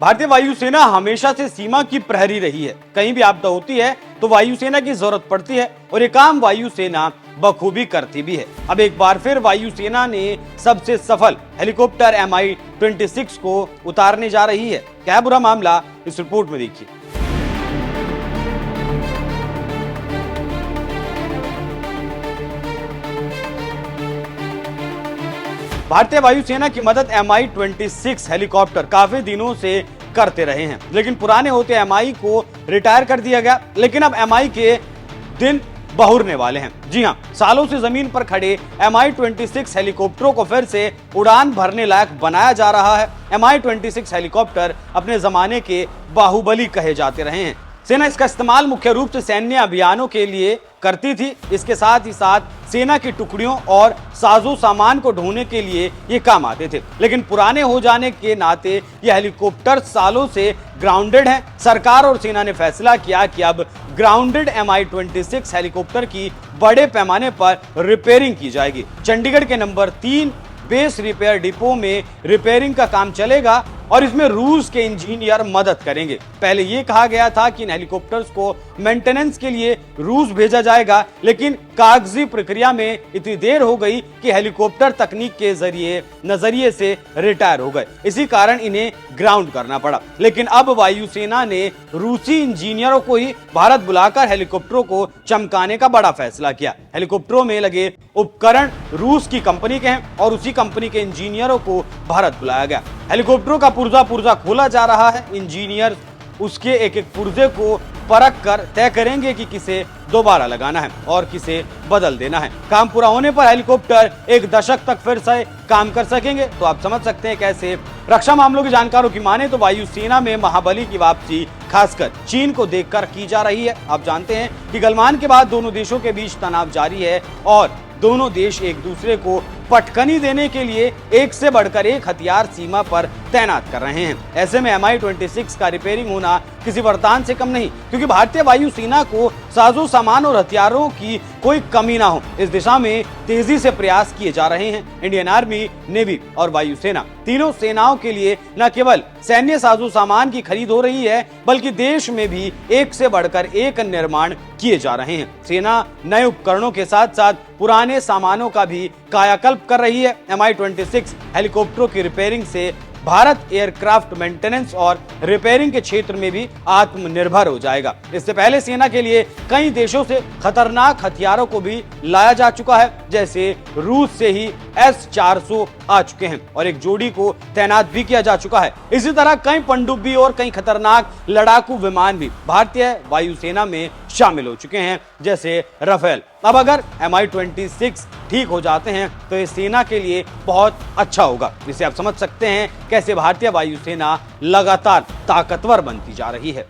भारतीय वायुसेना हमेशा से सीमा की प्रहरी रही है। कहीं भी आपदा होती है तो वायुसेना की जरूरत पड़ती है और ये काम वायुसेना बखूबी करती भी है। अब एक बार फिर वायुसेना ने सबसे सफल हेलीकॉप्टर Mi-26 को उतारने जा रही है। क्या बुरा मामला, इस रिपोर्ट में देखिए। भारतीय वायुसेना की मदद Mi-26 हेलीकॉप्टर काफी दिनों से करते रहे हैं, लेकिन पुराने होते Mi को रिटायर कर दिया गया। लेकिन अब Mi के दिन बहुरने वाले हैं। जी हां, सालों से जमीन पर खड़े Mi-26 हेलीकॉप्टरों को फिर से उड़ान भरने लायक बनाया जा रहा है। Mi-26 हेलीकॉप्टर अपने जमाने के बाहुबली कहे जाते रहे हैं। सेना इसका इस्तेमाल मुख्य रूप से सैन्य अभियानों के लिए करती थी। इसके साथ ही साथ सेना की टुकड़ियों और साजो सामान को ढोने के लिए ये काम आते थे। लेकिन पुराने हो जाने के नाते ये हेलीकॉप्टर सालों से ग्राउंडेड हैं। सरकार और सेना ने फैसला किया कि अब ग्राउंडेड Mi-26 हेलीकॉप्टर की बड़े पैमाने पर रिपेयरिंग की जाएगी। चंडीगढ़ के नंबर 3 बेस रिपेयर डिपो में रिपेयरिंग का काम चलेगा और इसमें रूस के इंजीनियर मदद करेंगे। पहले यह कहा गया था कि इन हेलीकॉप्टर्स को मेंटेनेंस के लिए रूस भेजा जाएगा, लेकिन कागजी प्रक्रिया में इतनी देर हो गई कि हेलीकॉप्टर तकनीक के नजरिए से रिटायर हो गए। इसी कारण इन्हें ग्राउंड करना पड़ा। लेकिन अब वायुसेना ने रूसी इंजीनियरों को ही भारत बुलाकर हेलीकॉप्टरों को चमकाने का बड़ा फैसला किया। हेलीकॉप्टरों में लगे उपकरण रूस की कंपनी के हैं और उसी कंपनी के इंजीनियरों को भारत बुलाया गया। हेलीकॉप्टरों का पुर्जा खोला जा रहा है। इंजीनियर उसके एक एक पुर्जे को परख कर तय करेंगे कि किसे दोबारा लगाना है और किसे बदल देना है। काम पूरा होने पर हेलीकॉप्टर एक दशक तक फिर से काम कर सकेंगे। तो आप समझ सकते हैं कैसे। रक्षा मामलों के जानकारों की माने तो वायुसेना में महाबली की वापसी खासकर चीन को देखकर की जा रही है। आप जानते हैं कि गलवान के बाद दोनों देशों के बीच तनाव जारी है और दोनों देश एक दूसरे को पटकनी देने के लिए एक से बढ़कर एक हथियार सीमा पर तैनात कर रहे हैं। ऐसे में Mi-26 का रिपेयरिंग होना किसी वरदान से कम नहीं, क्योंकि भारतीय वायुसेना को साजो सामान और हथियारों की कोई कमी ना हो, इस दिशा में तेजी से प्रयास किए जा रहे हैं। इंडियन आर्मी, नेवी और वायुसेना तीनों सेनाओं के लिए न केवल सैन्य साजो सामान की खरीद हो रही है, बल्कि देश में भी एक से बढ़कर एक निर्माण किए जा रहे हैं। सेना नए उपकरणों के साथ साथ पुराने सामानों का भी कायाकल्प कर रही है। Mi-26 हेलीकॉप्टरों की रिपेयरिंग से भारत एयरक्राफ्ट मेंटेनेंस और रिपेयरिंग के क्षेत्र में भी आत्मनिर्भर हो जाएगा। इससे पहले सेना के लिए कई देशों से खतरनाक हथियारों को भी लाया जा चुका है, जैसे रूस से ही S-400 आ चुके हैं और एक जोड़ी को तैनात भी किया जा चुका है। इसी तरह कई पनडुब्बी और कई खतरनाक लड़ाकू विमान भी भारतीय वायुसेना में शामिल हो चुके हैं, जैसे राफेल। अब अगर Mi-26 ठीक हो जाते हैं तो ये सेना के लिए बहुत अच्छा होगा। जिसे आप समझ सकते हैं कैसे भारतीय वायुसेना लगातार ताकतवर बनती जा रही है।